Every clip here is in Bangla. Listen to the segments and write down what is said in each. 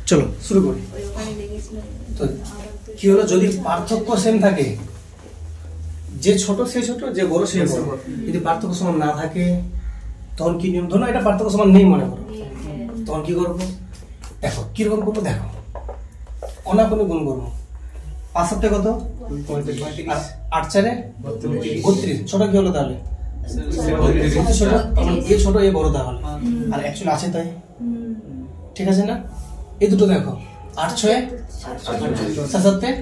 চলো শুরু করি। তো কি হলো, যদি পার্থক্য সেম থাকে, যে ছোট সে ছোট, যে বড় সে বড়, যদি পার্থক্য সমান না থাকে তখন কি নিয়ম? ধরো এটা পার্থক্য সমান নেই মনে করো, তখন কি করবো? দেখো কিরকম করবো, দেখো অনাকোনি গুণ করবো। 5 সপ্তাহে কত? 8 4 32। ছোট কি হলো তাহলে? ছোট, এ ছোট এ বড় তাহলে, আর অ্যাকচুয়ালি আছে তাই, ঠিক আছে না? এই দুটো দেখো, 8 6 7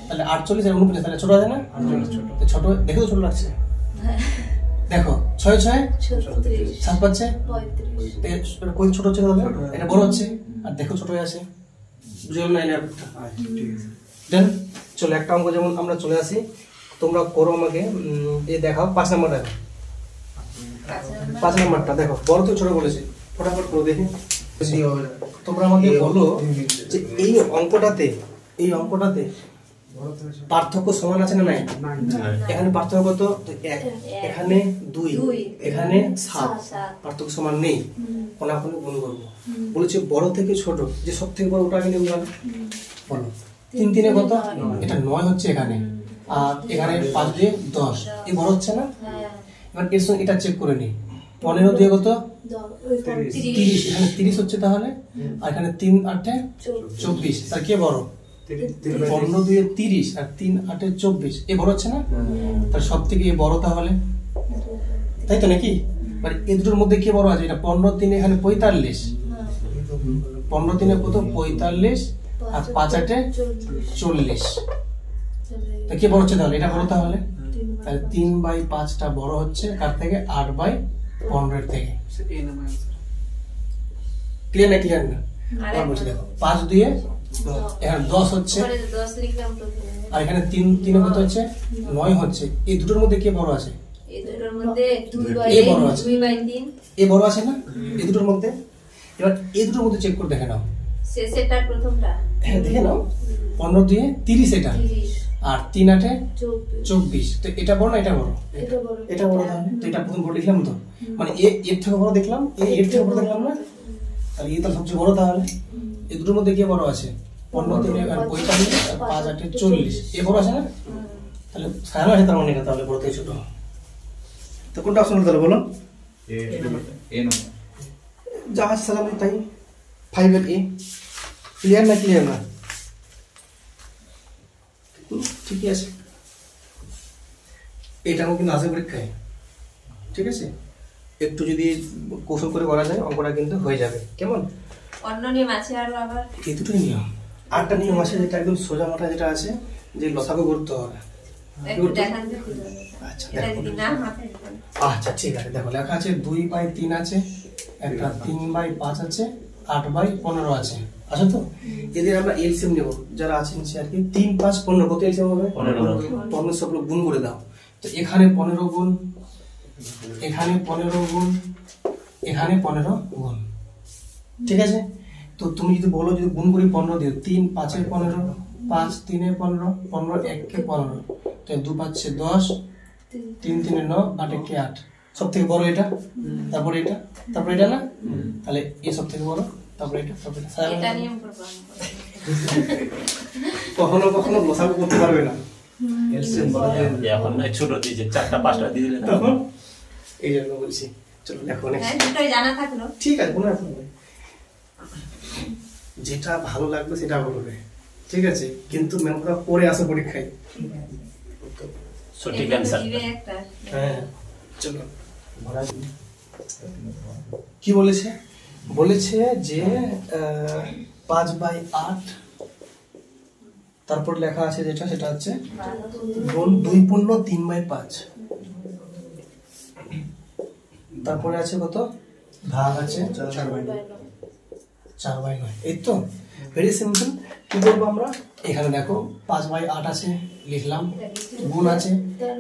তাহলে 48 আর 49, তাহলে ছোট আছে না? ছোট দেখো, ছোট লাগছে। দেখো 6 6 7 5 কই ছোট হচ্ছে তাহলে এটা বড় হচ্ছে, আর দেখো ছোট হয়ে আছে। বুঝে গেল না? এটা দেন চলো একটা অঙ্ক যেমন আমরা চলে আসি, তোমরা করো আমাকে এই দেখাও। 5 নাম্বার দেখো, 5 নাম্বারটা দেখো, বড় তো ছোট বলেছে, ফটাফট করে দেখি। তোমরা আমাকে বলো যে এই অঙ্কটাতে পার্থক্য সমান আছে না নাই? এখানে পার্থক্য কত? 1, এখানে 2, এখানে 7, পার্থক্য সমান নেই, কোনাকুনি গুণ করবো। বলেছে বড় থেকে ছোট, যে সব থেকে বড় ওটা আগে নেব। বলো 3 3 কত? এটা 9 হচ্ছে এখানে, আর এখানে 5 2 10, এই বড় হচ্ছে না? এবার এর সঙ্গে এটা চেক করে নি, 15 2 কত? 30, এখানে 30 হচ্ছে তাহলে, আর এখানে 3 8 24, তার কে বড়? 15 2 30 আর 3 8 24, এ বড় হচ্ছে না? তার সব থেকে এ বড় তাহলে, তাই তো নাকি? মানে এই দুটোর মধ্যে কে বড় আছে? এটা 15 3 এখানে 45, 15 3 কত? 45, আর 5 8 40, তা কে বড় হচ্ছে তাহলে? এটা বড় তাহলে, তাহলে 3/5টা বড় হচ্ছে কার থেকে? 8/15 থেকে। ক্লিয়ার না? ক্লিয়ার না? আর বলছি দেখো 5 2 এখানে 10 হচ্ছে, আর এখানে 3 3 কত হচ্ছে? 9 হচ্ছে। এই দুটোর মধ্যে কে বড় আছে? এই দুটোর মধ্যে এ বড় আছে, 2/3 এ বড় আছে না এই দুটোর মধ্যে? এবার এই দুটোর মধ্যে চেক করে দেখে নাও, শেষেরটা প্রথমটা, হ্যাঁ দেখে নাও। 15 2 30 এটা, আর 3 8 24, তো এটা বড় না এটা বড়? এটা বড় তাহলে, তো এটা প্রথম বড় লিখলাম তো, মানে এর থেকে বড় দেখলাম, এর থেকে বড় দেখলাম না, তাহলে এটা সবচেয়ে বড় তাহলে। এই দুটোর মধ্যে কে বড় আছে? 15 3 45 আর 5 8 40, এ বড় আছে না? তাহলে সারা আছে, তার মানে এটা তাহলে বড় থেকে ছোট। তো কোনটা অপশন তাহলে বলো? এ না, যা আছে সালাম তাই 5 এর এ। ক্লিয়ার না? ক্লিয়ার না? ঠিকই আছে, এটাও কিন্তু আসে পরীক্ষায়, ঠিক আছে? একটু যদি কৌশল করে করা যায় অঙ্কটা কিন্তু হয়ে যাবে। কেমন? অন্য নিয়ম আছে আরো, আবার এই দুটোই নিয়ম। আরেকটা নিয়ম আছে যেটা একদম সোজা মাথা, যেটা আছে যে লসাগু করতে হবে। আচ্ছা ঠিক আছে, দেখো লেখা আছে 2/3 আছে, একটা 3/5 আছে, 8/15 আছে, আচ্ছা তো এদের আমরা এলসিএম নেব, যারা আছে নিচে আর কি। 3 5 15 কত এলসিএম হবে? 15 সব গুণ করে দাও। তো এখানে 15 গুণ, এখানে 15 গুণ, এখানে 15 গুণ, ঠিক আছে? তো তুমি যদি বলো যদি গুণ করি 15 দিও, 3 5 এর 15, 5 3 এর 15, 15 1 কে 15, তো 2 5 10, 3 3 এর 9, 8 1 কে 8, সব থেকে বড় এটা, তারপর এটা, তারপর এটা না? তাহলে এই সব থেকে বড়, তারপর এটা, তারপর এটা নিয়ম করব। কখনো কখনো লসাগু করতে পারবে না, এলসিএম বলা যায় এখন না, ছোট দিয়ে 4টা 5টা দিয়ে দিলে তখন, এই জন্য বলছি। চলো দেখো নেক্সট, দুটোই জানা থাকলো, ঠিক আছে, কোনো ব্যাপার না, যেটা ভালো লাগবে সেটা বলবে, ঠিক আছে? কিন্তু মেনটা পড়ে আসে পরীক্ষায়, সঠিক অ্যানসার। হ্যাঁ চলো, কি বলেছে? বলেছে যে 5/8, তারপর লেখা আছে যেটা, সেটা হচ্ছে 2 পূর্ণ 3/5, তারপরে আছে কত? ভাগ আছে 4/9, এই তো ভেরি সিম্পল। কি করবো আমরা? এখানে দেখো 5/8 আছে, লিখলাম, গুণ আছে,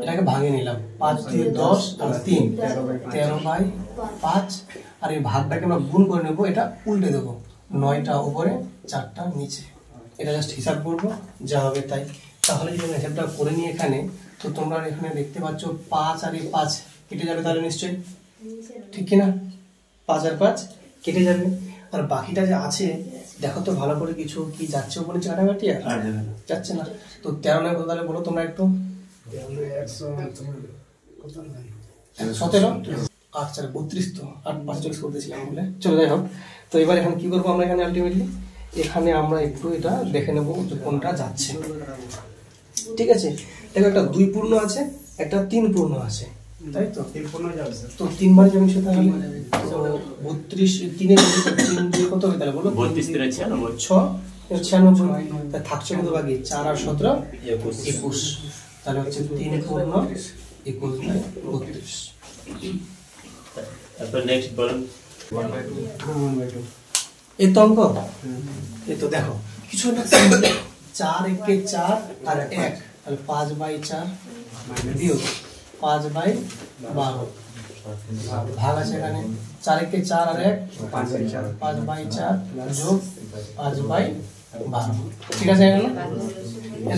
এটাকে ভাঙে নিলাম, 5 দিয়ে 10 আর 3 13/5, আর এই ভাগটাকে আমরা গুণ করে নেবো, এটা উল্টে দেবো, 9টা উপরে 4টা নিচে, এটা জাস্ট হিসাব করবো, যা হবে তাই। তাহলে যদি হিসাবটা করে নিই এখানে, তো তোমরা এখানে দেখতে পাচ্ছ 5 আর 5 কেটে যাবে তাহলে নিশ্চয়ই, ঠিক কিনা? 5 আর 5 কেটে যাবে, আর বাকিটা যে আছে দেখো তো ভালো করে কিছু কি যাচ্ছে উপরে কাটাকাটি আর যাচ্ছে না। তো 13 নয় কত তাহলে বলো তোমরা একটু। 17 8 4 32 তো 8 5 চল্লিশ করতেছিলাম বলে চলে যাই হোক। তো এবার এখন কি করবো আমরা এখানে আলটিমেটলি এখানে আমরা একটু এটা দেখে নেবো যে কোনটা যাচ্ছে। ঠিক আছে, দেখো একটা 2 পূর্ণ আছে, একটা 3 পূর্ণ আছে, তাই তো? 3 পূর্ণ যাবে স্যার। তো 3 বার যাবে সেটা হলে 32 3 এর 3 দিয়ে কত হবে তাহলে বলো? 32 3 96 96 তাহলে থাকছে কত বাকি? 4 আর 17 21 তাহলে হচ্ছে 3 পূর্ণ 21 বাই 32। তারপর নেক্সট বলুন 1/2 এই তো অঙ্ক। এই তো দেখো কিছু না 4 একে 4 আর 1 তাহলে 5/4 বিয়োগ 5/12 ভাগ আছে এখানে 4 একে 4 আর 1 5/4 যোগ 5/12। ঠিক আছে এখানে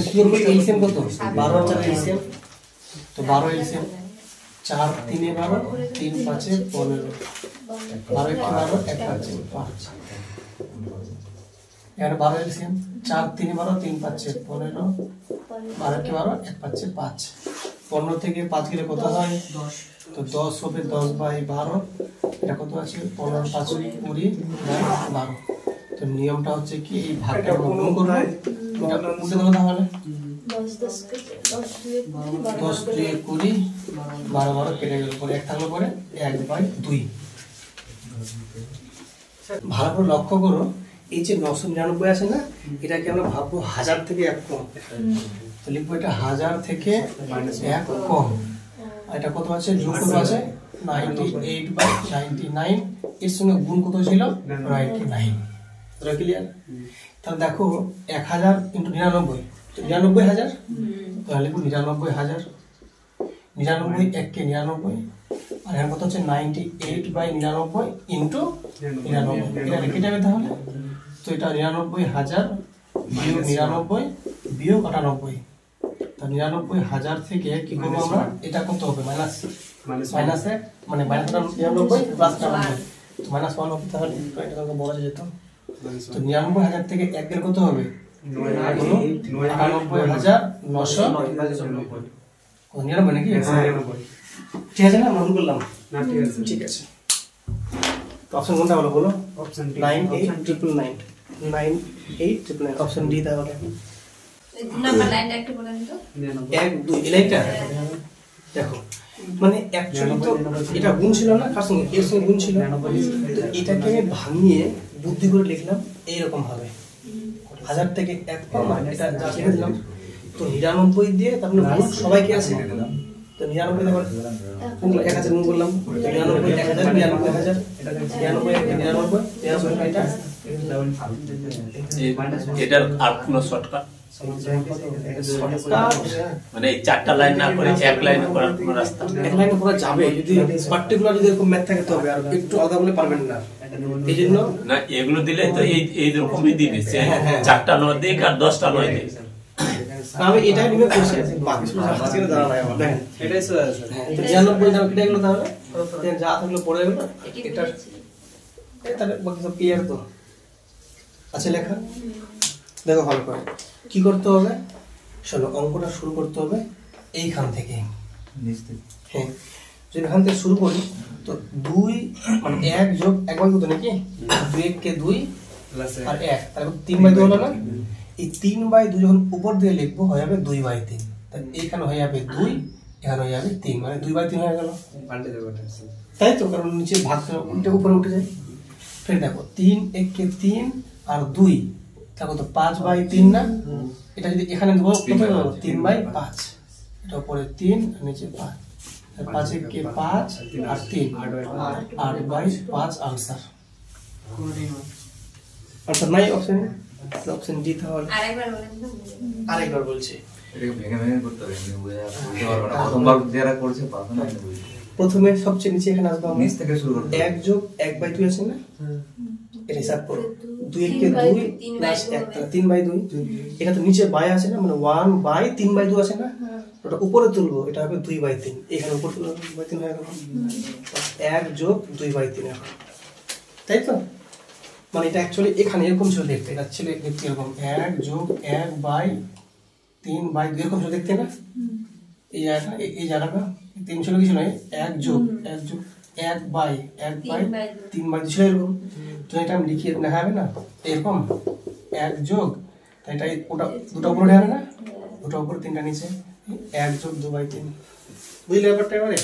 কি করবো? এলসিএম কত? 12 আর 4 এলসিএম, তো 12 এলসিএম 4 3 এ 12 3 5 এ 15 12 একে 12 1 5 এ 5 এখানে 12 এলসিএম 4 3 12 3 5 এ 15 12 কে 12 1 5 এ 5 15 থেকে 5 গেলে কত হয়? 10। তো 10 হবে 10/12। এটা কত আছে? 15 5 20 12। তো নিয়মটা হচ্ছে কি এই ভাগটা গুণ করব, এটা উল্টে দাও তাহলে 10 দিয়ে 20 12 12 কেটে গেল, পরে 1 থাকলো, পরে 1/2। ভালো করে লক্ষ্য করো এই যে 999 আছে না, এটাকে আমরা ভাববো 1000 থেকে 1 কম, তো লিখবো এটা 1000 থেকে 1 কম। আর এটা কত আছে? যোগ কত আছে? 98/99। এর সঙ্গে গুণ কত ছিল? 99। তোরা ক্লিয়ার? তাহলে দেখো 1000 × 99 99000, তাহলে লিখবো 99000। 99 1 কে 99 আর এখন কত হচ্ছে? 98/99 × 99। এটা লিখে যাবে তাহলে। তো এটা 99000 বিয়োগ 99 বিয়োগ 98। তো 99000 থেকে কি করবো আমরা? এটা কত হবে? মাইনাস 1 মানে মাইনাস 99 প্লাস 99, তো মাইনাস 1 হবে। তাহলে এটা তো বলা যেত। তো 99000 থেকে 1 গেলে কত হবে? 989,990 99 নাকি? ঠিক আছে না? আমরা ভুল করলাম না? ঠিক আছে। তো অপশন কোনটা বলো? বলো অপশন 9899 9899 অপশন ডি। তাহলে নাম্বার লাইনটা একটু বলেন তো। 1 2 এই লাইনটা দেখো, মানে অ্যাকচুয়ালি তো এটা গুণ ছিল না, কার সঙ্গে? এর সঙ্গে গুণ ছিল। তো এটাকে আমি ভাঙিয়ে বুদ্ধি করে লিখলাম এইরকম ভাবে 1000 থেকে 1 কম, এটা যা লিখে দিলাম। তো 99 দিয়ে তারপরে গুণ সবাইকে আছে, তো 99 দেবার 1000 গুণ করলাম, 99 1000 99000 99 99 এটা এটার আর কোন শর্টকাট মানে 4টা লাইন না করে 1 লাইনে করার কোন রাস্তা? 1 লাইনে করা যাবে যদি পার্টিকুলার যদি এরকম ম্যাথ থাকে, তবে আর একটু আলাদা বলে পারবেন না। এইজন্য না এগুলো দিলে তো এই রকমই দিবে, 4টা নয় দিক আর 10টা নয় দিক। আমি এটাই নিবে করছি, বাকি সব হাসিয়ে দাঁড়া নাই আমার। দেখেন এটাই সো আছে। তো 99 দাও কেটে গেল, তাহলে যা থাকলো পড়ে গেল। এটা তাহলে বাকি সব ক্লিয়ার তো আছে লেখা। দেখো ভালো করে কি করতে হবে, শোনো অঙ্কটা শুরু করতে হবে এইখান থেকে। হ্যাঁ, যদি এখান থেকে শুরু করি তো 2 মানে 1 যোগ 1 কত নাকি? 2 কে 2 আর 1 তাহলে 3/2 হলো না? এই 3/2 যখন উপর দিয়ে লিখবো হয়ে যাবে 2/3। তাই এইখানে হয়ে যাবে 2, এখানে হয়ে যাবে 3, মানে 2/3 হয়ে গেল। তাই তো, কারণ নিচে ভাগটা উল্টে উপরে উঠে যায়। ফের দেখো 3 1 কে 3 আর 2 তাহলে তো 5/3 না? এটা যদি এখানে দেবো কত হবে? 3/5। এটা উপরে 3 আর নিচে 5, 5 1 কে 5 আর 3 8/5 আনসার। আনসার নাই অপশনে, অপশন ডি। তাহলে আরেকবার বলেন তো। আরেকবার বলছি, এটাকে ভেঙে ভেঙে করতে হবে, আমি বুঝতে পারবো না। প্রথমবার যারা করছে পারবে না, আমি বুঝি। প্রথমে সবচেয়ে নিচে এখানে আসবো আমরা, নিচ থেকে শুরু করতে 1 যোগ 1/2 আছে না? এটা হিসাব করো। 2 কে 2 প্লাস 1 তাহলে 3/2। এটা তো নিচে বাই আছে না, মানে 1/3/2 আছে না? ওটা উপরে তুলবো, এটা হবে 2/3। এখানে উপর তুলবো 2/3 হয়ে গেল। 1 যোগ 2/3 এখন, তাই তো? মানে এটা অ্যাকচুয়ালি এখানে এরকম ছিল দেখতে, এটা ছিল দেখতে এরকম 1 যোগ 1/3/2 এরকম ছিল দেখতে না। এই জায়গাটা 3 ছিল কিছু নয়, 1 যোগ 1/3/2 ছিল এরকম। তো এটা আমি লিখিয়ে লেখা হবে না এরকম 1 যোগ, তাই এটা ওটা দুটো উপরে হবে না, দুটো উপরে 3টা নিচে, 1 যোগ 2/3। বুঝলে ব্যাপারটা এবারে?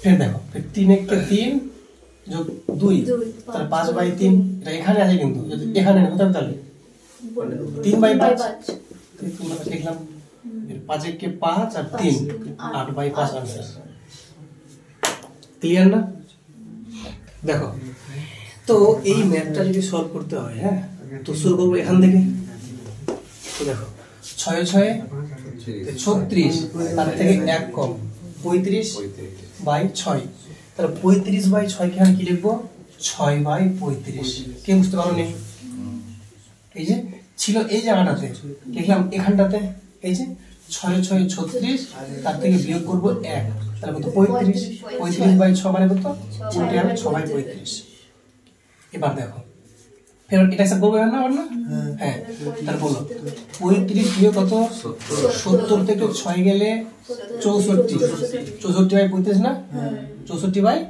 ফের দেখো, 3 × 3 যোগ 2 তাহলে 5/3। এটা এখানে আছে কিন্তু যদি এখানে না কোথাও তাহলে 3/5 লিখলাম। 5 × 5 আর 3 8/5 आंसर। ক্লিয়ার না? দেখো তো এই ম্যাথটা যদি সলভ করতে হয়, হ্যাঁ, তো শুরু করবো এখান থেকে। তো দেখো 6 × 6 36, তার থেকে 1 কম 35/6। তাহলে 35/6 কে আমি কি লিখবো? 6/35। কে বুঝতে পারো নি? এই যে ছিল এই জায়গাটাতে, লিখলাম এখানটাতে, এই যে 6 × 6 36, তার থেকে বিয়োগ করবো 1, তাহলে কত? 35। 35/6 মানে কত? উল্টে হবে 6/35। এবার দেখো ফের এটা হিসাব করবো না না? হ্যাঁ, তাহলে বলো 35 বিয়োগ কত? 70 থেকে 6 গেলে 64। 64/35 না? 64/35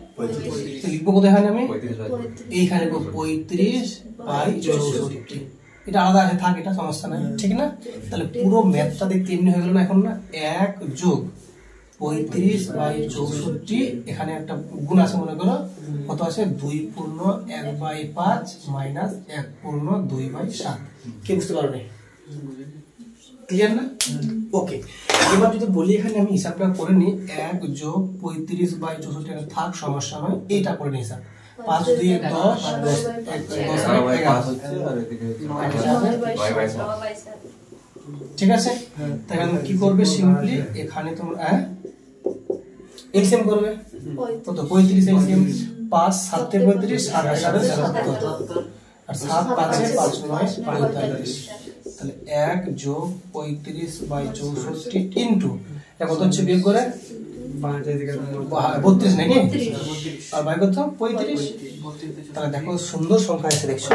লিখবো কোথায়? এখানে আমি এইখানে লিখবো 35/64। এটা আলাদা আছে, থাক, এটা সমস্যা নাই, ঠিক না? তাহলে পুরো ম্যাথটা দেখতে এমনি হয়ে গেল না এখন না? 1 যোগ 35/64, এখানে একটা গুণ আছে মনে করো, কত আছে? 2 পূর্ণ 1/5 মাইনাস 1 পূর্ণ 2/7। কে বুঝতে পারো নি? ক্লিয়ার না? ওকে, এবার যদি বলি এখানে আমি হিসাবটা করে নিই, 1 যোগ 35/64 থাক, সমস্যা নয়, এইটা করে নিই হিসাব। 5 × 2 = 10, 10 ঠিক আছে? তাহলে আমি কি করবে? সিম্পলি এখানে তোমরা এলসিএম করবে, কত? 35 এলসিএম, 5 7 × 35, 7 × 7 = 77, আর 7 5 × 5 = 45। তাহলে 1 যোগ 35/64 ইনটু এটা কত হচ্ছে? বিয়োগ করে 32 নাকি? আর বাই কত? 35। তাহলে দেখো সুন্দর সংখ্যা এসে দেখছো,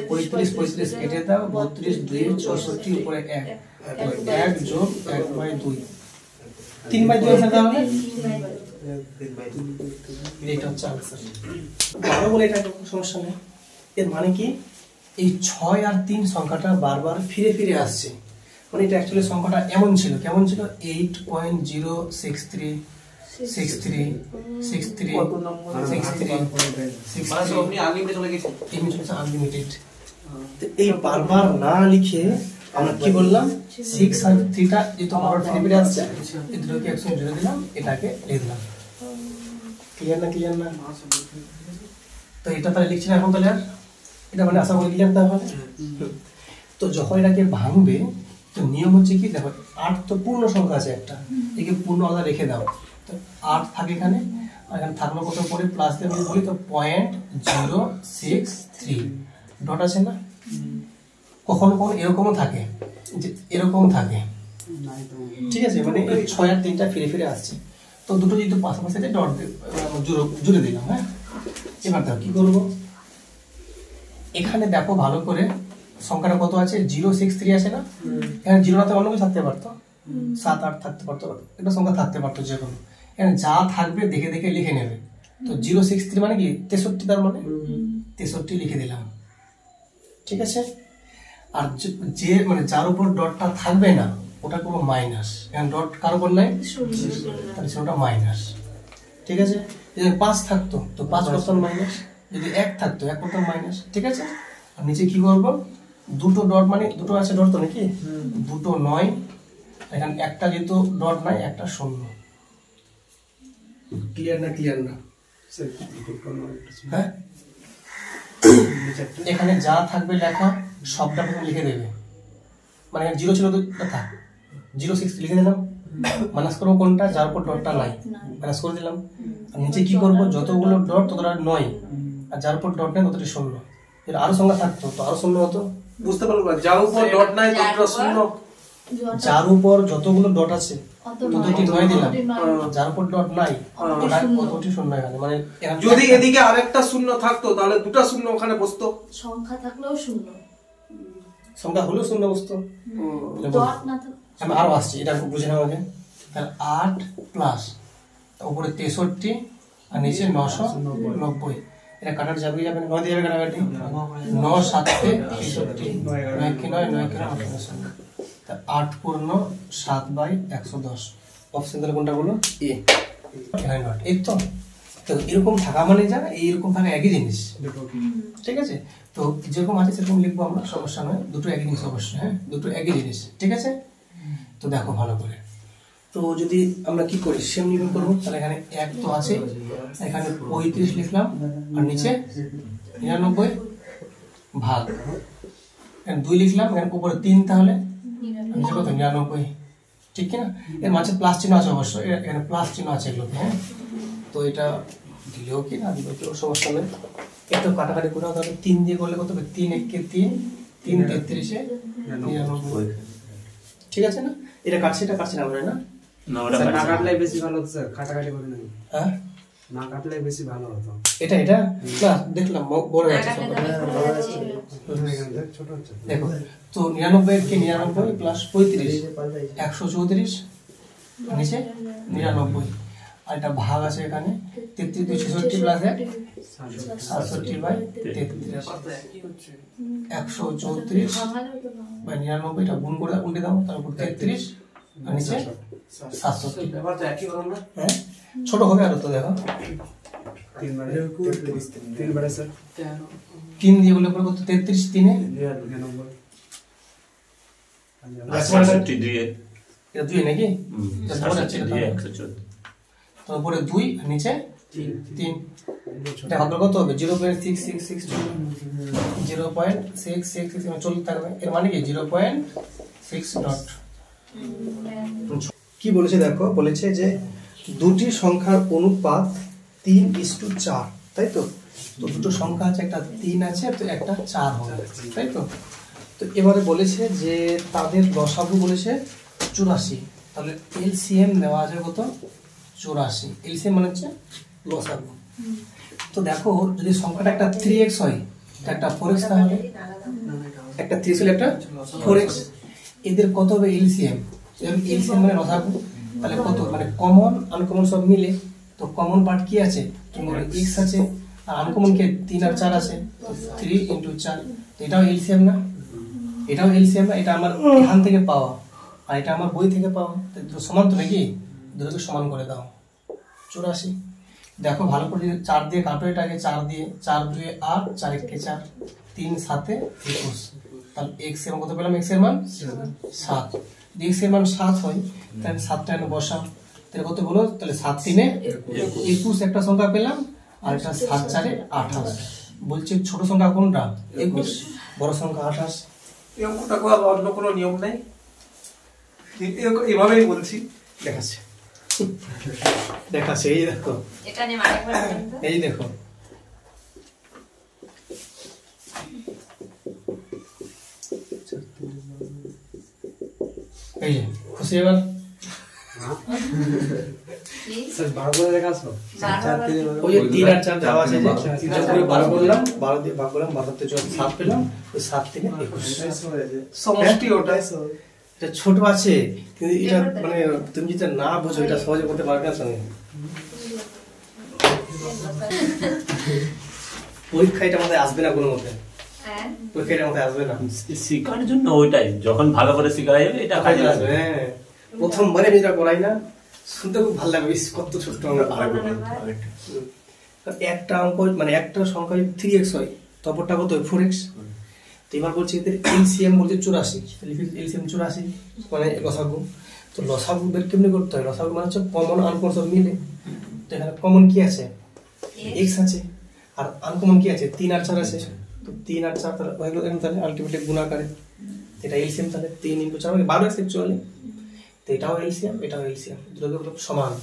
35 কেটে দাও, 32 2 64 উপরে 1, 1 যোগ 1/2 3/2 আছে। তাহলে এটা হচ্ছে आंसर। ভালো বলে এটা কোনো সমস্যা নেই। এর মানে কি? এই 6 আর 3 সংখ্যাটা বারবার ফিরে ফিরে আসছে, মানে এটা অ্যাকচুয়ালি সংখ্যাটা এমন ছিল, কেমন ছিল? 8.063 63 63 আনলিমিটেড। এই বারবার না লিখে আমরা কি বললাম? 6 আর 3টা যেহেতু আমার ফিরে ফিরে আসছে, এই দুটোকে একসঙ্গে জুড়ে দিলাম, এটাকে লিখে দিলাম। ক্লিয়ার না? ক্লিয়ার না? তো এটা তাহলে লিখছি না এখন, তাহলে আর এটা মানে আশা করি ক্লিয়ার। তাহলে তো যখন এটাকে ভাঙবে, তো নিয়ম হচ্ছে কি? দেখো 8 তো পূর্ণ সংখ্যা আছে একটা, একে পূর্ণ আলাদা রেখে দাও, তো 8 থাকে এখানে, আর এখানে থাকলো কত? পরে প্লাস দিয়ে যদি বলি তো 0.063 ডট আছে না? কখনো কখনো এরকমও থাকে, যে এরকম থাকে, ঠিক আছে? মানে এই 6 আর 3টা ফিরে ফিরে আসছে, তো দুটো যেহেতু পাশাপাশি ডট জুড়ে দিলাম। হ্যাঁ, এবার দেখো কি করবো? এখানে দেখো ভালো করে সংখ্যাটা কত আছে? 063 আছে না? এখানে 0 না অন্য কিছু থাকতে পারতো, 7 8 থাকতে পারতো, এটা সংখ্যা থাকতে পারতো যে কোনো। এখানে যা থাকবে দেখে দেখে লিখে নেবে। তো 063 মানে কি? 63, তার মানে 63 লিখে দিলাম, ঠিক আছে? আর যে মানে যার উপর ডটটা থাকবে না ওটা কোনো মাইনাস, এখানে ডট কার উপর নাই, তাহলে সেটা মাইনাস, ঠিক আছে? যদি 5 থাকতো তো 5% মাইনাস, যদি 1 থাকতো 1% মাইনাস, ঠিক আছে? আর নিচে কি করবো? দুটো ডট, মানে দুটো আছে ডট তো নাকি? দুটো 9, এখানে একটা যেহেতু ডট নাই, একটা 0। ক্লিয়ার না? ক্লিয়ার না? হ্যাঁ, এখানে যা থাকবে লেখা সবটা প্রথমে লিখে দেবে, মানে 0 ছিল তো থাক, 06 লিখে দিলাম, মাইনাস করবো কোনটা? যার উপর ডটটা নাই, মাইনাস করে দিলাম। আর নিচে কি করবো? যতগুলো ডট ততটা 9, আর যার উপর ডট নাই ততটা 0। এর আরো সংখ্যা থাকতো তো আরো 0 হতো, বুঝতে পারলো না? যার উপর ডট নাই ততটা 0, যার উপর যতগুলো ডট আছে অত তো দুটি 9 দিলাম, অতটি নয়। যার উপর ডট নাই অতটি শূন্য। অতটি শূন্য এখানে, মানে এখানে যদি এদিকে আরেকটা শূন্য থাকতো তাহলে দুটো শূন্য ওখানে বসতো। সংখ্যা থাকলেও শূন্য, সংখ্যা হলো শূন্য বস্তু। ডট না থাকলে আমি আরো আসছি, এটা বুঝে নাও আগে। তাহলে 8 প্লাস উপরে 63 আর নিচে 990, এটা কাটার যাবে যাবে না, 9 দিয়ে যাবে কাটাকাটি, 9 7 63, 9 কি 9 9 কি 9, 8 পূর্ণ 7/110। অপশন তাহলে কোনটা বলো? এ। এখানে নট, এই তো। তো এরকম থাকা মানে যা এইরকম থাকা একই জিনিস, ঠিক আছে? তো যেরকম আছে সেরকম লিখবো আমরা, সমস্যা নয়, দুটো একই জিনিস অবশ্যই, হ্যাঁ দুটো একই জিনিস, ঠিক আছে? তো দেখো ভালো করে, তো যদি আমরা কি করি সেম নিয়ম করবো, তাহলে এখানে 1 তো আছে, এখানে 35 লিখলাম আর নিচে 99 ভাগ, এখানে 2 লিখলাম, এখানে উপরে 3, তাহলে নিচে কত 99, ঠিক কি না? এর মাঝে প্লাস চিহ্ন আছে অবশ্যই, এখানে প্লাস চিহ্ন আছে এগুলোতে, হ্যাঁ। তো এটা দিলেও কি না দিলেও কি সমস্যা নেই, একটু কাটাকাটি করে নাও, তাহলে 3 দিয়ে করলে কত হবে? 3 1 কে 3, 3 33 99, ঠিক আছে না? এটা কাটছে না আমরা, না? না ওটা স্যার, না কাটছে না। কাটলে বেশি ভালো হতো স্যার, কাটাকাটি করে নেই, হ্যাঁ না কাটলে বেশি ভালো হতো। এটা না দেখলাম বড় আছে সংখ্যাটা। ছোট হচ্ছে। দেখো তো 99 কে 99 প্লাস 35 134, নিচে 99, আর এটা ভাগ আছে এখানে 33 66 প্লাস 1 67/33, 134 বাই 99, এটা গুণ করে উল্টে দাও, তার উপর 33 আর নিচে 67, হ্যাঁ ছোট হবে আরো, তো দেখো 3 বারে স্যার 3 দিয়ে বলে পরে কত? 33 3 আর 62 এ, এটা 2 নাকি? হুম, এটা বড় আছে, 62 এ 114। তো উপরে 2 আর নিচে 3, এটা কত কত হবে? 0.6662, 0.666 মানে চলতে থাকবে, এর মানে কি 0.6 ডট। কি বলেছে দেখো, বলেছে যে দুটি সংখ্যার অনুপাত 3:4, তাই তো? তো দুটো সংখ্যা আছে, একটা 3 আছে তো একটা 4 হবে, তাই তো? তো এবারে বলেছে যে তাদের লসাগু বলেছে 84, তাহলে এলসিএম দেওয়া আছে কত? 84, এলসিএম মানে হচ্ছে লসাগু। তো দেখো যদি সংখ্যাটা একটা 3x হয়, এটা একটা 4x, তাহলে একটা 3 হলে একটা 4x, এদের কত হবে এলসিএম? এলসিএম মানে লসাগু, তাহলে কত? মানে কমন আনকমন সব মিলে, তো কমন পার্ট কি আছে? তোমার x আছে, আর আনকমন কে 3 আর 4 আছে, তো 3 × 4, তো এটাও এলসিএম না? এটাও এলসিএম না? এটা আমার এখান থেকে পাওয়া আর এটা আমার বই থেকে পাওয়া, তো দুটো সমান তো নাকি? দুটোকে সমান করে দাও, 84। দেখো ভালো করে, 4 দিয়ে কাটো এটাকে, 4 দিয়ে, 4 2 8, 4 1 4, 3 7 21, তাহলে x এর মান কত পেলাম? x এর মান 7, যদি x এর মান 7 হয় তাহলে 7টা এনে বসাও, তাহলে কত বলো? তাহলে 7 3 21 একটা সংখ্যা পেলাম, আর এটা 7 4 28। বলছে ছোট সংখ্যা কোনটা? 21, বড় সংখ্যা 28। এই অঙ্কটা করা অন্য কোনো নিয়ম নাই, এভাবেই বলছি। দেখাচ্ছে দেখাচ্ছে, এই দেখো, এটা নিয়ে আরেকবার বলেন তো। এই দেখো, এই যে খুশি এবার? Please, স্যার 12 করে দেখাছো? বারবার ওই যে 3 আর 4 দেওয়া আছে, যে 3 করে 12 করলাম, 12 দিয়ে ভাগ করলাম, 12 তে 7 পেলাম, ওই 7 থেকে 21। সমষ্টি ওটাই। এটা ছোট আছে, কিন্তু এটা মানে তুমি যেটা না বোঝো এটা সহজে করতে পারবে না তুমি। পরীক্ষা এটা আমাদের আসবে না কোনো মতে, হ্যাঁ, পরীক্ষা এটা আমাদের আসবে না, শিখার জন্য ওইটাই, যখন ভালো করে শিখা যাবে এটা কাজে লাগবে। হ্যাঁ প্রথমবারে আমি এটা করাই না, শুনতে খুব ভালো লাগবে, ইস কত ছোট্ট আমরা পারবো। একটা অঙ্ক মানে একটা সংখ্যা যদি 3x হয়, তপরটা কত? 4x। তো এবার বলছি এদের এলসিএম বলছে 84, এলসিএম 84 মানে লসাগু। তো লসাগু বের কেমনি করতে হয়? লসাগু মানে হচ্ছে কমন আনকমন সব মিলে, তো এখানে কমন কি আছে? x আছে, আর আনকমন কি আছে? 3 আর 4 আছে, তো 3 আর 4 তাহলে হয়ে গেল, তাহলে আলটিমেটলি গুণাকারে এটা এলসিএম, তাহলে 3 × 4 মানে 12x অ্যাকচুয়ালি। তো এটাও এলসিএম, এটাও এলসিএম, দুটো সমান।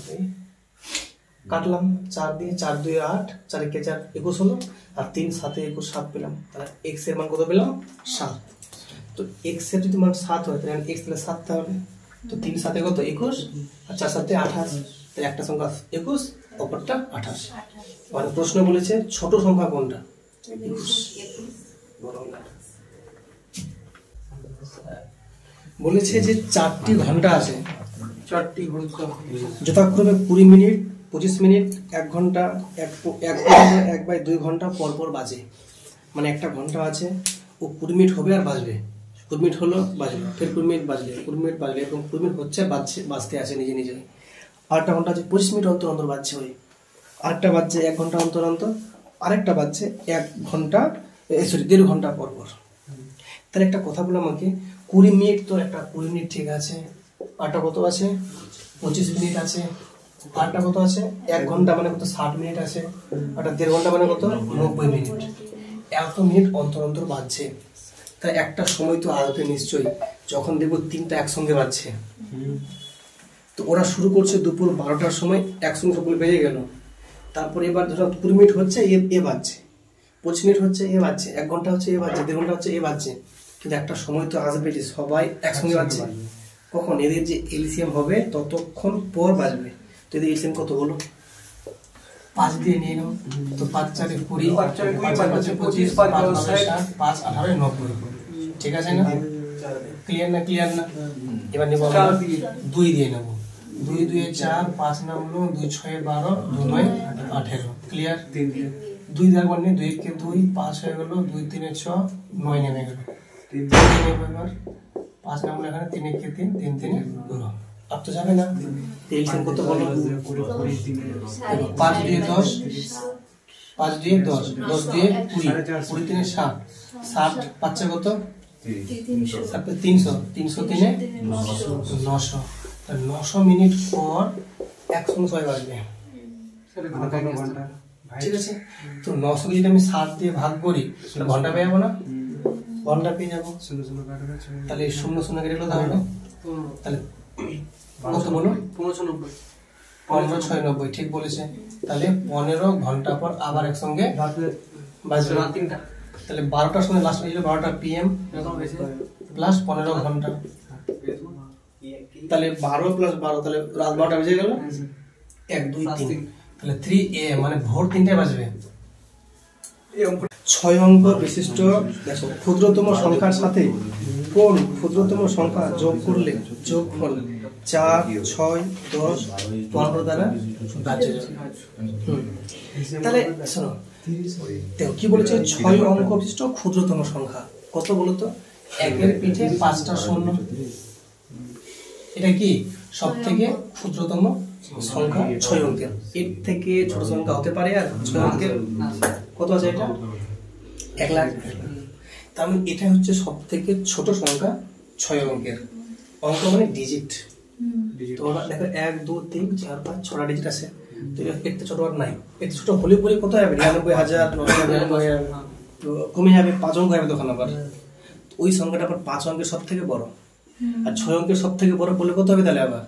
কাটলাম 4 দিয়ে, 4 2 8, 4 1 4 21 হলো, আর 3 7 21 7 পেলাম, তাহলে x এর মান কত পেলাম? 7। তো x এর যদি মান 7 হয় তাহলে x তাহলে 7 তাহলে তো 3 সাথে কত 21 আর 4 সাথে 28, তাহলে একটা সংখ্যা 21, অপরটা 28। মানে প্রশ্ন বলেছে ছোট সংখ্যা কোনটা? 21। বলেছে যে 4টি ঘন্টা আছে, 4টি ঘন্টা যথাক্রমে 20 মিনিট, 25 মিনিট, 1 ঘন্টা, 1/2 ঘন্টা পর পর বাজে। মানে একটা ঘন্টা আছে, ও 20 মিনিট হবে আর বাজবে, 20 মিনিট হলো বাজবে, ফের 20 মিনিট বাজলে, 20 মিনিট বাজলে, এরকম 20 মিনিট হচ্ছে বাজতে আছে নিজে নিজে। আরেকটা ঘন্টা আছে 25 মিনিট অন্তর অন্তর বাজছে, ওই আরেকটা বাজছে 1 ঘন্টা অন্তর অন্তর, আরেকটা বাজছে 1 ঘন্টা, সরি 1.5 ঘন্টা পর পর। তাহলে একটা কথা বলো আমাকে, 20 মিনিট তো একটা 20 মিনিট ঠিক আছে, আরটা কত আছে 25 মিনিট আছে, আরটা কত আছে 1 ঘন্টা মানে কত 60 মিনিট আছে, আরটা 1.5 ঘন্টা মানে কত 90 মিনিট। এত মিনিট অন্তর অন্তর বাজছে, তাই একটা সময় তো আসবে নিশ্চয়ই যখন দেখবো 3টা একসঙ্গে বাজছে। তো ওরা শুরু করছে দুপুর 12টার সময়, একসঙ্গে সবগুলো বেজে গেল। তারপর এবার ধরো 20 মিনিট হচ্ছে এ বাজছে, 25 মিনিট হচ্ছে এ বাজছে, 1 ঘন্টা হচ্ছে এ বাজছে, 1.5 ঘন্টা হচ্ছে এ বাজছে। কিন্তু একটা সময় তো আসবে যে সবাই একসঙ্গে বাজছে, কখন এদের যে এলসিএম হবে ততক্ষণ পর বাজবে। তো এদের এলসিএম কত হলো 5 দিয়ে নিয়ে নাও, তো 5 4 20, 5 4 20, 25, 5 9 60, 5 18 90। ঠিক আছে না? ক্লিয়ার না? ক্লিয়ার না? এবার নেব 2 দিয়ে নেব, 2 2 4, 5 নামলো, 2 6 12, 2 9 18। ক্লিয়ার? 2 একবার নিয়ে 2 1 2, 5 হয়ে গেল, 2 3 6, 9 নেমে গেল। 3 এবার 5 নামলো এখানে, 3 1 3, 3 3 2। अब तो जाने ना एलसीएम কত বলো 5 দিয়ে 10, 5 দিয়ে 10, 10 দিয়ে 20, 20 3 60, 60 পাচ্ছে কত 300, 300 3 900। 900 মিনিট পর 106 বাজবে। ঠিক আছে, তো 900 কে যদি আমি 60 দিয়ে ভাগ করি তাহলে ঘন্টা পেয়ে যাবো না? ঘন্টা পেয়ে যাবো। তাহলে 0 0 কেটে গেল, তাহলে কত বলো 15 6 90। ঠিক বলেছে। তাহলে 15 ঘন্টা পর আবার একসঙ্গে বাজবে রাত 3টা। তাহলে 12টার সময় লাস্ট হয়ে গেল 12টা PM প্লাস 15 ঘন্টা, তাহলে 12 প্লাস 12, তাহলে রাত 12টা বেজে গেল। 1 2 3, তাহলে 3 AM মানে ভোর 3টায় বাজবে। 6 অঙ্ক বিশিষ্ট দেখো ক্ষুদ্রতম সংখ্যার সাথে কোন ক্ষুদ্রতম সংখ্যা যোগ করলে যোগফল 4 6 10 15 দ্বারা ভাজ্য যাবে। তাহলে শোনো দেখো কি বলেছে, 6 অঙ্ক বিশিষ্ট ক্ষুদ্রতম সংখ্যা কত বলতো? 1 এর পিঠে 5টা শূন্য। এটা কি সব থেকে ক্ষুদ্রতম সংখ্যা 6 অঙ্কের। এর থেকে ছোট সংখ্যা হতে পারে আর 6 অঙ্কের কত আছে? এটা 1 লাখ। তার মানে এটা হচ্ছে সব থেকে ছোট সংখ্যা 6 অঙ্কের। অঙ্ক মানে ডিজিট। তো দেখো 1 2 3 4 5 6টা ডিজিট আছে, তো এর থেকে ছোট আর নাই। এর ছোট হলে পরে কত হবে? 99,000 99,000 কমে যাবে, 5 অঙ্ক হবে তখন আবার। ওই সংখ্যাটা আবার 5 অঙ্কের সব থেকে বড়, আর 6 অঙ্কের সব থেকে বড় বললে কত হবে? তাহলে আবার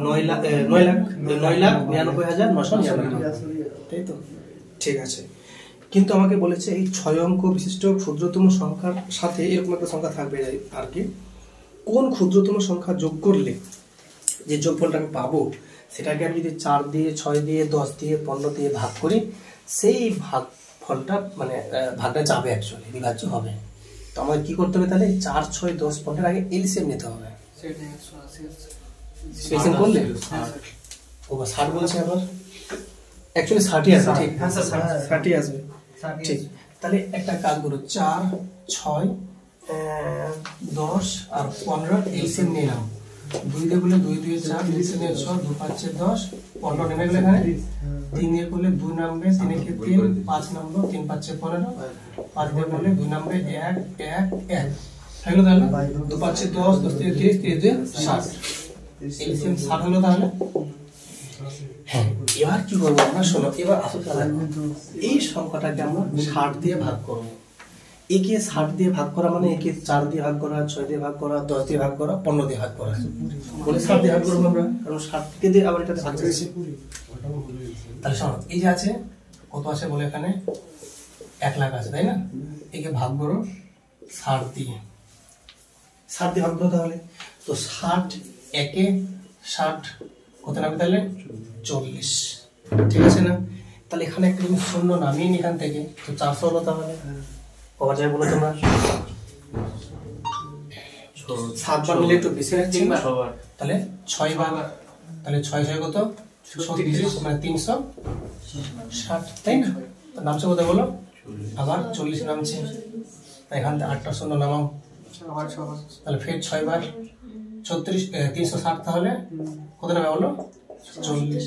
9,99,999। তাই তো? ঠিক আছে, কিন্তু আমাকে বলেছে এই 6 অঙ্ক বিশিষ্ট ক্ষুদ্রতম সংখ্যার সাথে এরকম একটা সংখ্যা থাকবে আর কি, কোন ক্ষুদ্রতম সংখ্যা যোগ করলে যে যোগফলটা আমি পাবো সেটাকে আমি যদি 4 দিয়ে 6 দিয়ে 10 দিয়ে 15 দিয়ে ভাগ করি, সেই ভাগফলটা মানে ভাগটা যাবে, অ্যাকচুয়ালি বিভাজ্য হবে। তো আমাদের কি করতে হবে তাহলে? 4 6 10 15 আগে এলসিএম নিতে হবে। এলসিএম করলে ও 60 বলছে, আবার অ্যাকচুয়ালি 60ই আসবে। ঠিক, 60ই আসবে। ঠিক, তাহলে একটা কাজ করো, 4 6 10 আর 15 এলসিএম নিয়ে নাও। 2 দিয়ে করলে 2 2 4, 2 3 6, 2 5 10, 15 নেমে গেলে এখানে। 3 দিয়ে করলে 2 নামবে, 3 এ 3, 5 নামলো, 3 5 15, 5 দিয়ে করলে 2 নামবে 1 1 1 হলো। তাহলে 2 5 10, 10 3 30, 30 2 60, এলসিএম 60 হলো। তাহলে হ্যাঁ, এবার কি করবো আমরা? শোনো, এবার আসল কথা, এই সংখ্যাটাকে আমরা 60 দিয়ে ভাগ করবো। একে 60 দিয়ে ভাগ করা মানে একে 4 দিয়ে ভাগ করা, 6 দিয়ে ভাগ করা, 10 দিয়ে ভাগ করা, 15 দিয়ে ভাগ করা, বলে 60 দিয়ে ভাগ করবো আমরা, কারণ 60 থেকে দিয়ে আবার এটাতে ভাগ করেছি। তাহলে শোনো, এই যে আছে কত আছে বলে এখানে 1 লাখ আছে, তাই না? একে ভাগ করো 60 দিয়ে, 60 দিয়ে ভাগ করো। তাহলে তো 60 একে 60 কত নামে তাহলে 40, ঠিক আছে না? তাহলে এখানে একটা জিনিস শূন্য নামিয়ে নি এখান থেকে, তো 400 হলো। তাহলে কবার যায় বলো তোমরা? 7 বার নিলে একটু বেশি হচ্ছে না? তাহলে 6 বার, তাহলে 6 6 কত 36, মানে 360, তাই না? তো নামছে কত বলো? আবার 40 নামছে। তাই এখান থেকে 8টা শূন্য নামাও, তাহলে ফের 6 বার 36, 360, তাহলে কত নামে বলো? 40।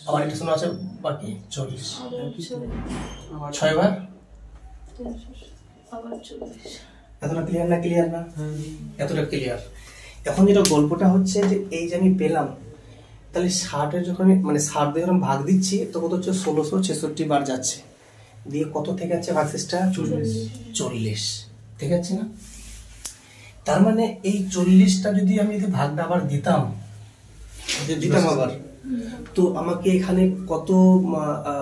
আবার এটা শূন্য আছে বাকি 40, 6 বার। এতটা ক্লিয়ার না? ক্লিয়ার না? এতটা ক্লিয়ার। এখন যেটা গল্পটা হচ্ছে যে এই যে আমি পেলাম, তাহলে 60 যখন মানে 60 দিয়ে যখন ভাগ দিচ্ছি তো কত হচ্ছে? 1666 বার যাচ্ছে, দিয়ে কত থেকে যাচ্ছে ভাগশেষটা? 40 ঠিক আছে না? তার মানে এই 40টা যদি আমি ভাগটা আবার দিতাম আবার, তো আমাকে এখানে কত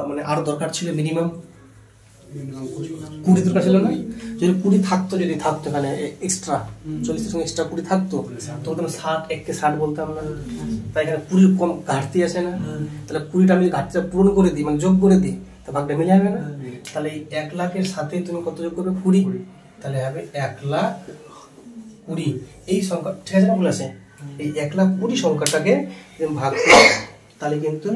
মানে আরো দরকার ছিল? মিনিমাম 20 দরকার ছিল না? যদি 20 থাকতো, যদি থাকতো এখানে এক্সট্রা 40 এর সঙ্গে এক্সট্রা 20 থাকতো, তো 60 1 কে 60 বলতাম না? তাই এখানে 20 কম ঘাটতি আছে না? তাহলে 20টা আমি ঘাটতিটা পূরণ করে দিই, মানে যোগ করে দিই, তো ভাগটা মিলে যাবে না? তাহলে এই 1 লাখের সাথে তুমি কত যোগ করবে? 20, তাহলে হবে 1,20,000 এই সংখ্যা, ঠিক আছে না? ভুল আছে? এই 1,20,000 সংখ্যাটাকে ভাগ করো, তাহলে কিন্তু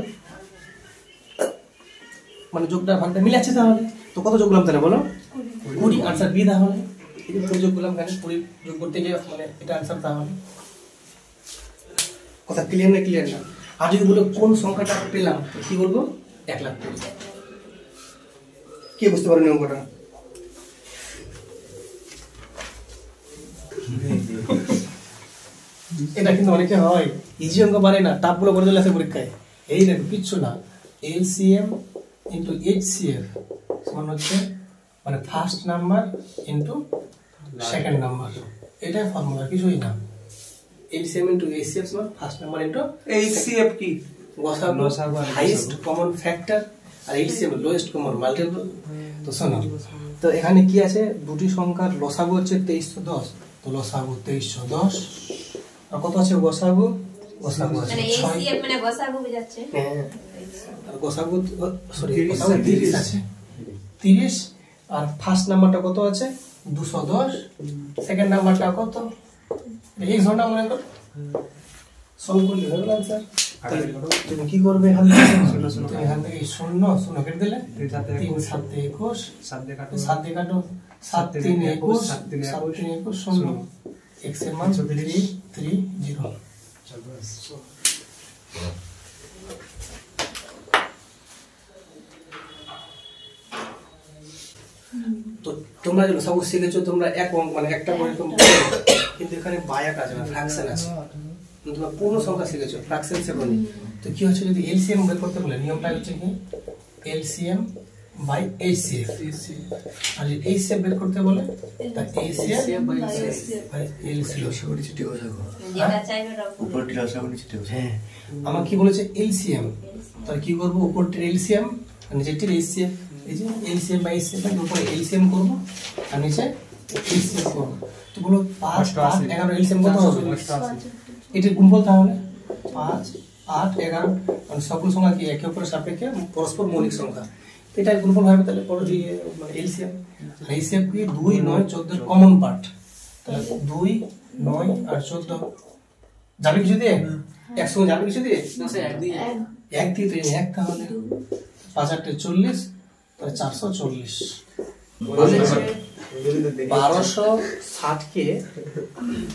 মানে যোগটা ভাগটা মিলে আছে। তাহলে তো কত যোগ করলাম তাহলে বলো? 20, আনসার বি। তাহলে এই যে 20 যোগ করলাম, কেন 20 যোগ করতে গিয়ে মানে এটা আনসার। তাহলে কথা ক্লিয়ার না? ক্লিয়ার না? আর যদি বলো কোন সংখ্যাটা পেলাম, তো কি বলবো? 1,20,000। কে বুঝতে পারেন অঙ্কটা? এটা কিন্তু অনেকে হয়, ইজি অঙ্ক পারে না, টাফ গুলো করে চলে আসে পরীক্ষায়। এই দেখো কিচ্ছু না, এলসিএম ইন্টু এইচসিএফ সমান হচ্ছে মানে first number into second number, এটাই ফর্মুলা, কিছুই না। এলসিএম ইন্টু এইচসিএফ সমান ফার্স্ট নাম্বার ইন্টু HCF কি? গসাগু, হাইয়েস্ট কমন ফ্যাক্টর, আর এইচসিএফ লোয়েস্ট কমন মাল্টিপল। তো শোনো, তো এখানে কি আছে? দুটি সংখ্যার লসাগু হচ্ছে 2310, তো লসাগু 2310, আর কত আছে গসাগু? গসাগু আছে মানে 6। ACF মানে গসাগু বোঝাচ্ছে। হ্যাঁ, আর গসাগু সরি গসাগু 30 আছে, 30। আর ফার্স্ট নাম্বারটা কত আছে? 210, সেকেন্ড নাম্বারটা কত? এই ঘন্টা মনে করো, সলভ করলে হয়ে গেল आंसर। তুমি কি করবে? এখান থেকে 0 0 কেটে দিলে 3 7 21, 7 দিয়ে কাটো 7 3 21, 7 3 21 0, x এর মান 330। তো তোমরা যে লসাগু শিখেছো, তোমরা এক অঙ্ক মানে একটা করে তোমরা, কিন্তু এখানে বায়াক আছে না, ফ্র্যাকশন আছে। তোমরা পূর্ণ সংখ্যা শিখেছো, ফ্র্যাকশন শেখোনি। তো কি হচ্ছে, যদি এলসিএম বের করতে বলে নিয়মটা হচ্ছে কি? এলসিএম বাই এইচসিএফ, আর যদি এইচসিএফ বের করতে বলে তা এইচসিএফ বাই এলসিএফ। যেটা চাইবে ওটা উপরটি লসাগু নিচেটি লসাগু। হ্যাঁ, আমার কি বলেছে? এলসিএম। তাহলে কি করব? উপরটির এলসিএম আর নিচেরটির এইচসিএফ। এই যে এলসিএম বাই এইচসিএফ, উপরে এলসিএম করব আর নিচে এইচসিএফ করব। তো বলো 5 8 11 এলসিএম কত হবে? এটির গুণফল তাহলে 5 8 11, মানে সকল সংখ্যা কি একে অপরের সাপেক্ষে পরস্পর মৌলিক সংখ্যা, তো এটার গুণফল হবে। তাহলে পরে মানে এলসিএম আর এইচসিএফ কি 2 9 14 কমন পার্ট, তাহলে 2 9 আর 14 যাবে কিছু দিয়ে? একসঙ্গে যাবে কিছু দিয়ে? এক দিয়ে তো এক, তাহলে 5 8 40, তাহলে 440। 1260 কে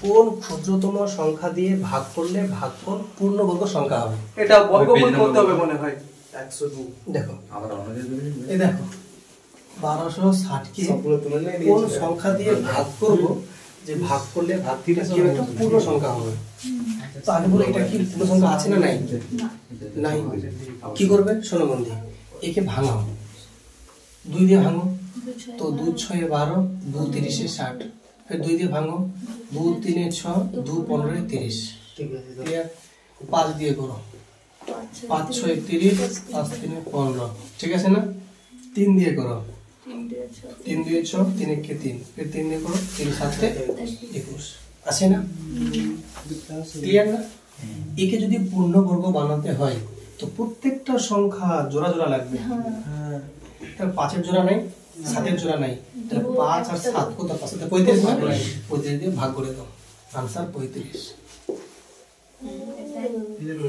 কোন ক্ষুদ্রতম সংখ্যা দিয়ে ভাগ করলে ভাগফল পূর্ণবর্গ সংখ্যা হবে? এটা বর্গমূল করতে হবে মনে হয়। 102। দেখো আমরা অনেক এই দেখো 1260 কে কোন সংখ্যা দিয়ে ভাগ করব, যে ভাগ করলে ভাগটিটা কি হবে? একটা পূর্ণ সংখ্যা হবে। তো আগে বলে এটা কি পূর্ণ সংখ্যা আছে না নাই? নাই। কি করবে? শোনো বন্ধু, একে ভাঙাও, 2 দিয়ে ভাঙো, তো 2 6 12, 2 3 60, फिर 2 দিয়ে ভাঙো, 2 3 6, 2 15 30। ঠিক আছে, ক্লিয়ার? 5 দিয়ে করো, 5 6 30, 5 3 15। ঠিক আছে না? 3 দিয়ে করো, 3 দিয়ে 6, 3 1 3, फिर 3 দিয়ে করো, 3 7 21। আছে না? ক্লিয়ার না? একে যদি পূর্ণবর্গ বানাতে হয় তো প্রত্যেকটা সংখ্যা জোড়া জোড়া লাগবে। তাহলে 5 এর জোড়া নাই, 7 এর জোড়া নাই, তাহলে 5 আর 7 কত? 35 না? 35 দিয়ে ভাগ করে দাও, আনসার 35।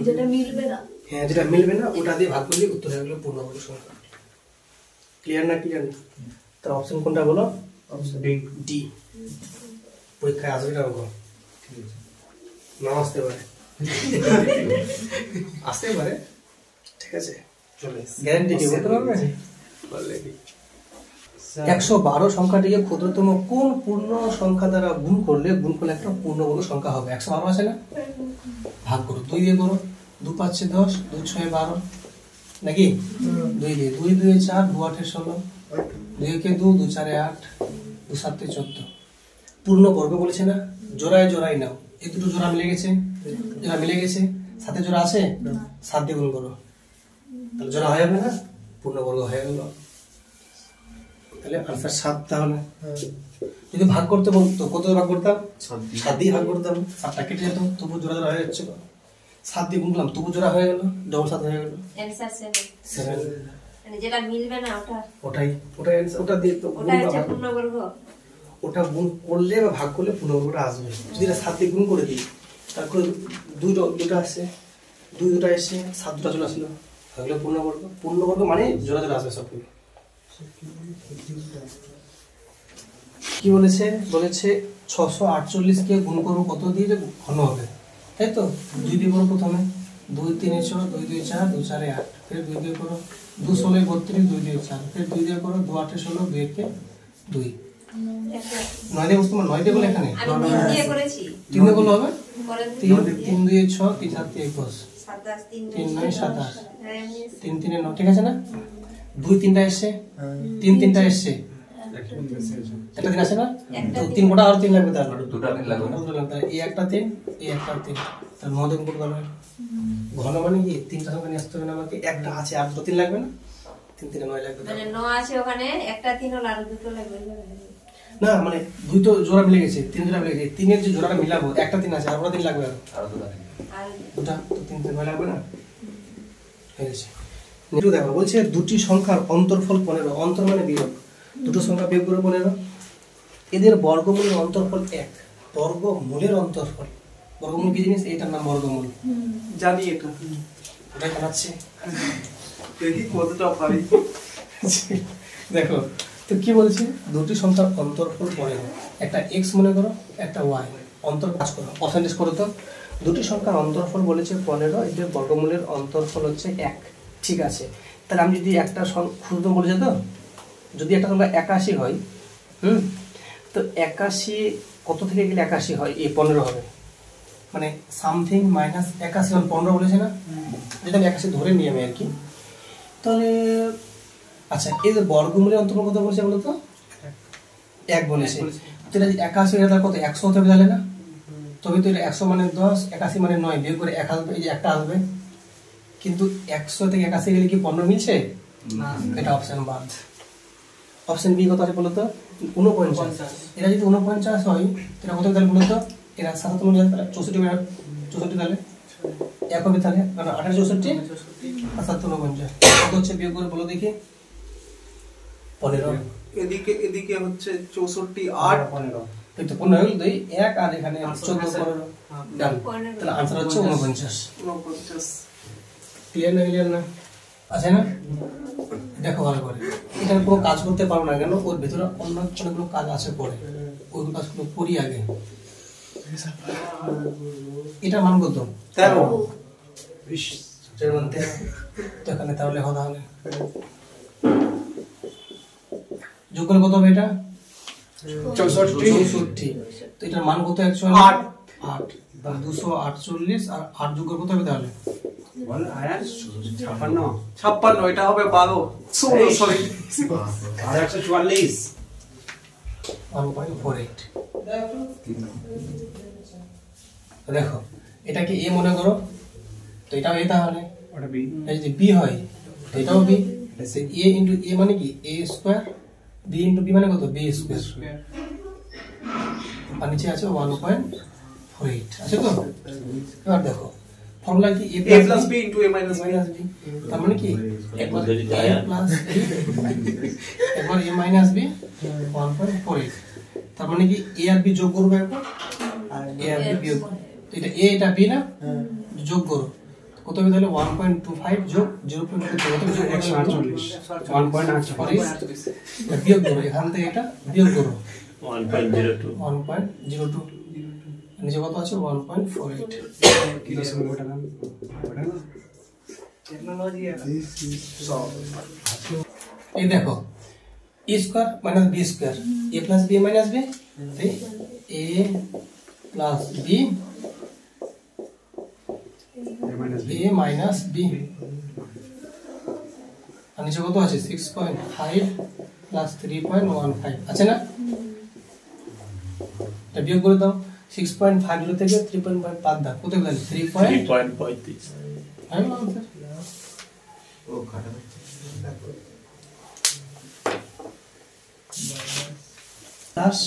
যেটা মিলবে না হ্যাঁ, যেটা মিলবে না ওটা দিয়ে ভাগ করলে উত্তর হয়ে গেল পূর্ণবর্গ সংখ্যা। ক্লিয়ার না? ক্লিয়ার না? তার অপশন কোনটা বলো? ডি। পরীক্ষায় আসবে না বলো? নাও আসতে পারে, আসতে পারে, ঠিক আছে, চলে গ্যারান্টি কি বলতে পারবে? 112 সংখ্যাটিকে ক্ষুদ্রতম কোন পূর্ণ সংখ্যা দ্বারা গুণ করলে একটা পূর্ণবর্গ সংখ্যা হবে? 112 আছে না? ভাগ করো, 2 দিয়ে করো, 2 5 10, 2 6 12 নাকি? 2 দিয়ে, 2 2 4, 2 8 16, 2 1 2, 2 4 8, 2 7 14। পূর্ণবর্গ বলেছে না, জোড়ায় জোড়ায় নাও। এই দুটো জোড়া মিলে গেছে, জোড়া মিলে গেছে, সাথে জোড়া আছে, 7 দিয়ে গুণ করো, তাহলে জোড়া হয়ে যাবে না, পূর্ণবর্গ হয়ে গেল। তাহলে আনসার 7। তাহলে যদি ভাগ করতে বলতো কত ভাগ করতাম? 7 দিয়ে ভাগ করতাম, 7টা কেটে যেত, তবু জোড়া জোড়া হয়ে যাচ্ছিল। 7 দিয়ে গুণ করলাম, তবু জোড়া হয়ে গেল, ডবল 7 হয়ে গেল, অ্যানসার 7। 7। মানে যেটা মিলবে না ওটাই answer, ওটা দিয়ে তো ওটা হচ্ছে পূর্ণবর্গ। ওটা গুণ করলে বা ভাগ করলে পূর্ণবর্গটা আসবে। যদি এটা 7 দিয়ে গুণ করে দিই, তারপরে দুটো আসছে, দুটা এসে 7 দুটা চলে আসলো, তাহলে পূর্ণবর্গ। পূর্ণবর্গ মানে জোড়া জোড়া আসবে সবগুলো। কি বলেছে? 648 কে গুণ করবো কত দিয়ে যে ঘন হবে, তাই তো? 2 দিয়ে করো প্রথমে, 2 3 6, 2 2 4, 2 4 8, फिर 2 দিয়ে করো, 2 16 32, 2 দিয়ে 4, फिर 2 দিয়ে করো, 2 8 16, 2 1 2। 9 দিয়ে বসতো, 9 দিয়ে বলে এখানে আমি 3 দিয়ে করেছি। 3 দিয়ে বললে হবে? করে 3 2 6, 3 7 10, 27 3 9 27, হ্যাঁ, আমি 3 3 9, ঠিক আছে না? 2 3টা এসছে, 3 3টা এসছে, একটা দিন আসে না? তো 3 গোটা আর 3 লাগবে, তাহলে দুটো দিন লাগবে না? এই একটা 3, এই একটা 3, তাহলে 9 দিন কোড করবে। ঘন মানে কি 3টা সংখ্যা নিয়ে আসতে হবে না আমাকে, একটা আছে আর 2 3 লাগবে না? 3 3 9 লাগবে। মানে 9 আছে ওখানে, একটা 3 হলো আর দুটো লাগবে। না মানে 2 তো জোড়া মিলে গেছে, 3 জোড়া মিলে গেছে, 3 এর যে জোড়াটা মিলাবো, একটা 3 আছে আর ওটা 3 লাগবে, আরো দুটো দিন। আর দুটা তো 3 3 9 লাগবে না? হয়ে গেছে। একটু দেখো, বলছে দুটি সংখ্যার অন্তরফল 15, অন্তর মানে বিয়োগ, দুটো সংখ্যা বিয়োগ করে 15, এদের বর্গমূলের অন্তরফল 1। বর্গমূলের অন্তরফল, বর্গমূল কি জিনিস? এটার নাম বর্গমূল। জানি এটা, ওটাই বানাচ্ছি, দেখি কতটা পারি। দেখো তো কি বলছে, দুটি সংখ্যার অন্তরফল 15, একটা x মনে করো, একটা y, অন্তর কাজ করো, পার্সেন্টেজ করো তো। দুটি সংখ্যার অন্তরফল বলেছে 15, এদের বর্গমূলের অন্তরফল হচ্ছে 1। ঠিক আছে, তাহলে আমি যদি একটা ক্ষুদ্র বলেছে তো, যদি একটা সংখ্যা 81 হয়, তো 81 কত থেকে গেলে 81 হয়? এই 15 হবে, মানে সামথিং মাইনাস 81 মানে 15 বলেছে না? যদি আমি 81 ধরে নিই আমি আর কি, তাহলে আচ্ছা এই যে বর্গমূলের অন্তর্গত কত বলেছে বলো তো? 1 বলেছে। তো এটা 81 হয়ে তাহলে কত? 100 হতে হবে তাহলে না? তবে তো এটা 100 মানে 10, 81 মানে 9, বিয়োগ করে 1 আসবে, এই যে একটা আসবে। কিন্তু 100 থেকে 81 গেলে কি 15 মিলছে না? এটা অপশন বাদ। অপশন বি কত আছে বলো তো? 49। এটা যদি 49 হয়, এটা কত তাহলে বলো তো? এরা 77 মিলে তাহলে 64 তাহলে 1 হবে, তাহলে 18 64 আর 7 49 কত হচ্ছে বিয়োগ করে বলো দেখি? 15। এদিকে হচ্ছে 64 8 15 এই তো 15 হলো, তো 1 আর এখানে 14 15 ডান, তাহলে আনসার হচ্ছে 49। 49। ক্লিয়ার না? আছে না? দেখো ভালো করে, এটার কোনো কাজ করতে পারো না কেন? ওর ভেতরে অন্য অনেকগুলো কাজ আছে পরে, ওইগুলো কাজগুলো করি আগে। এটা মান কত? 13। 20 তো এখানে তাহলে লেখো, তাহলে যোগ করলে কত হবে? এটা 64। তো এটার মান কত? 8 তাহলে 248 আর 8 যোগ করে কত হবে তাহলে? বল আয়ার 56 56, এটা হবে 12। সরি, আর 144 1.48। দেখো এটা কি এ মনে করো, তো এটাও এ, তাহলে ওটা বি এটা যদি বি হয় তো এটাও বি। এ ইন্টু এ মানে কি? এ স্কোয়ার, বি ইন্টু বি মানে কত? B square. আর নিচে আছে 1.48। 8 আছে তো? এবার দেখো ফর্মুলা কি a plus b into a minus b minus b, তার মানে কি একবার যদি a প্লাস একবার a মাইনাস b 1.48, তার মানে কি a আর b যোগ করবে একবার a আর b বিয়োগ, এটা a এটা b না, যোগ করো কত হবে তাহলে 1.25 যোগ 0.2 কত হবে 148 এটা বিয়োগ করো, এখান থেকে এটা বিয়োগ করো 1.02 1.02, নিচে কত আছে 1.48। কি রকম ওটা নাম ওটা না এই দেখো a square minus b square a plus b minus b, তাই a plus b a minus b, আর নিচে কত আছে 6.5 প্লাস 3.15 আছে না, এটা বিয়োগ করে দাও 6.5 থেকে 3.5 বাদ দাও কত গেল 3.35 আমি বললাম ও কাটা প্লাস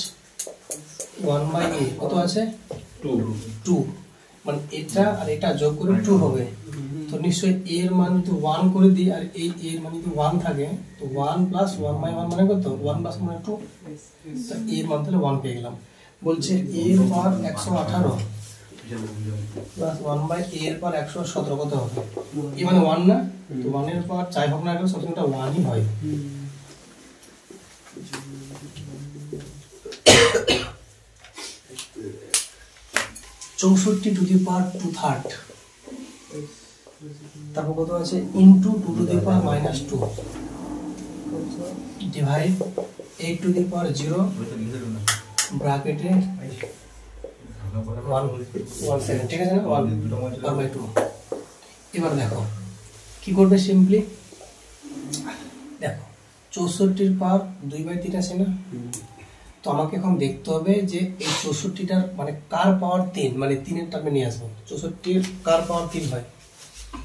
1/a কত আছে 2, মানে এটা আর এটা যোগ করে 2 হবে, তো নিশ্চয়ই a এর মান যদি 1 করে দিই আর এই a এর মান যদি 1 থাকে তো 1 প্লাস 1/1 মানে কত 1 প্লাস মানে 2, তো a এর মান তাহলে 1 পেয়ে গেলাম। বলছে a এর পাওয়ার 118 প্লাস 1/a এর পাওয়ার 117 কত হবে, এ মানে 1 না, তো 1 এর পাওয়ার যাই হোক না কেন সবসময় এটা 1ই হয়। চৌষট্টি টু দি পাওয়ার 2/3, তারপর কত আছে into 2 to the power -2 divide 8 to the পাওয়ার 0 ব্র্যাকেটে 1 সেকেন্ড, ঠিক আছে না 1/2। এবার দেখো কি করবে সিম্পলি, দেখো 64 পাওয়ার 2/3 আছে না, তো আমাকে এখন দেখতে হবে যে এই 64টার মানে কার পাওয়ার 3, মানে 3 এর টার্মে নিয়ে আসবো। 64 কার পাওয়ার 3 হয়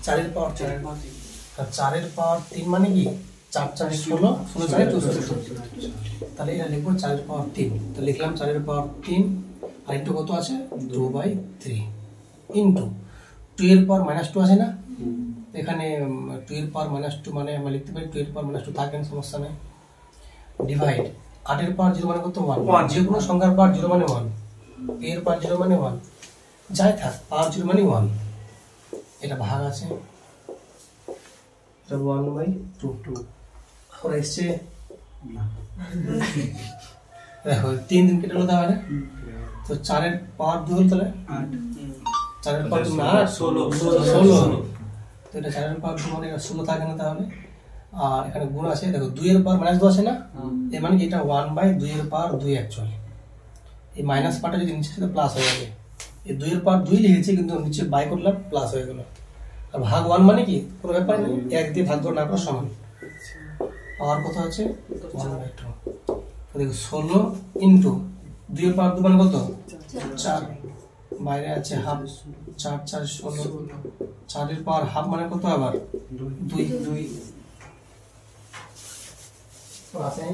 4 এর পাওয়ার 3, আর 4 এর পাওয়ার 3 মানে কি 4 4 16 16 4 64, তাহলে এটা লিখবো 4 এর পাওয়ার 3, তো লিখলাম 4 এর পাওয়ার 3 আর ইনটু কত আছে 2/3 ইনটু 2 এর পাওয়ার -2 আছে না, এখানে 2 এর পাওয়ার -2 মানে আমরা লিখতে পারি 2 এর পাওয়ার -2 থাকেন সমস্যা নেই, ডিভাইড 8 এর পাওয়ার 0 মানে কত 1, যে কোনো সংখ্যার পাওয়ার 0 মানে 1, a এর পাওয়ার 0 মানে 1, যাই থাক পাওয়ার 0 মানে 1, এটা ভাগ আছে এটা 1/2 আর এসছে না দেখো 3 দিন কেটে হলো তাহলে, তো 4 এর পাওয়ার 2 হলো তাহলে 8 4 এর পাওয়ার 2 না 16, তো এটা 4 এর পাওয়ার 2 মানে 16 থাকে না তাহলে, আর এখানে গুণ আছে দেখো 2 এর পাওয়ার -2 আছে না, এর মানে এটা 1/2 এর পাওয়ার 2 অ্যাকচুয়ালি, এই মাইনাস পার্টটা যদি নিচে সাথে প্লাস হয়ে যাবে, এই 2 এর পাওয়ার 2 লিখেছি কিন্তু নিচে বাই করলাম প্লাস হয়ে গেল, আর ভাগ 1 মানে কি কোনো ব্যাপার নেই, 1 দিয়ে ভাগ করে না করে সমান, পাওয়ার কত আছে 1/2, তো দেখো 16 ইনটু 2 এর পাওয়ার 2 মানে কত 4, বাইরে আছে হাফ, 4 4 16, 4 এর পাওয়ার হাফ মানে কত আবার 2 2 আছে